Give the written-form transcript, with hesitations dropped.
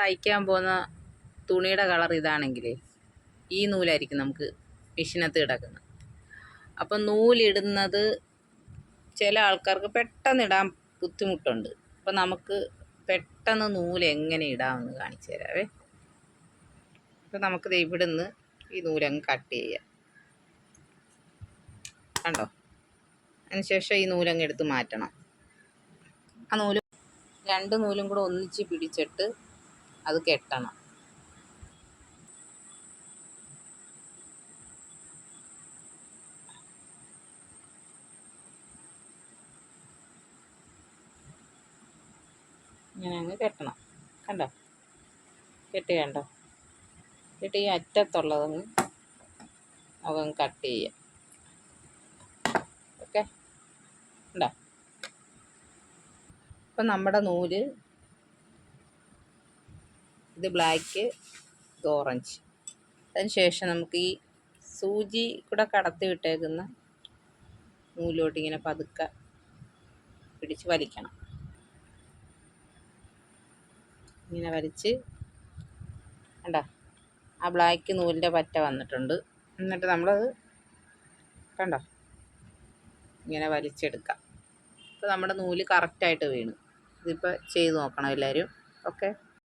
തയ്ക്കാൻ പോകുന്ന തുണിയുടെ കളർ ഇതാണെങ്കിൽ ഈ നൂലായിരിക്കും നമുക്ക് മെഷീനകത്ത് കിടക്കുന്നത്. അപ്പം നൂലിടുന്നത് ചില ആൾക്കാർക്ക് പെട്ടെന്ന് ഇടാൻ ബുദ്ധിമുട്ടുണ്ട്. അപ്പം നമുക്ക് പെട്ടെന്ന് നൂല് എങ്ങനെ ഇടാമെന്ന് കാണിച്ചു തരാവേ. അപ്പം നമുക്കിത് ഇവിടുന്ന് ഈ നൂലങ്ങ് കട്ട് ചെയ്യാം. കണ്ടോ? അതിനുശേഷം ഈ നൂലങ്ങ് എടുത്ത് മാറ്റണം. ആ നൂല് രണ്ട് നൂലും കൂടെ ഒന്നിച്ച് പിടിച്ചിട്ട് അത് കെട്ടണം. ഇങ്ങനെ അങ്ങ് കെട്ടണം. കണ്ടോ? കെട്ടുകണ്ടോ? കെട്ടി ഈ അറ്റത്തുള്ളതങ്ങ് നമുക്കങ്ങ് കട്ട് ചെയ്യാം. ഓക്കെ, ഉണ്ടോ? അപ്പം നമ്മുടെ നൂല് ഇത് ബ്ലാക്ക്, ഇത് ഓറഞ്ച്. അതിന് ശേഷം നമുക്ക് ഈ സൂചി കൂടെ കടത്തി വിട്ടേക്കുന്ന നൂലോട്ട് ഇങ്ങനെ പതുക്കെ പിടിച്ച് വലിക്കണം. ഇങ്ങനെ വലിച്ച് കണ്ടോ? ആ ബ്ലാക്ക് നൂലിൻ്റെ പറ്റ വന്നിട്ടുണ്ട്. എന്നിട്ട് നമ്മളത് കണ്ടോ ഇങ്ങനെ വലിച്ചെടുക്കാം. ഇപ്പോൾ നമ്മുടെ നൂല് കറക്റ്റായിട്ട് വീണു. ഇതിപ്പോൾ ചെയ്ത് നോക്കണം എല്ലാവരും. ഓക്കെ.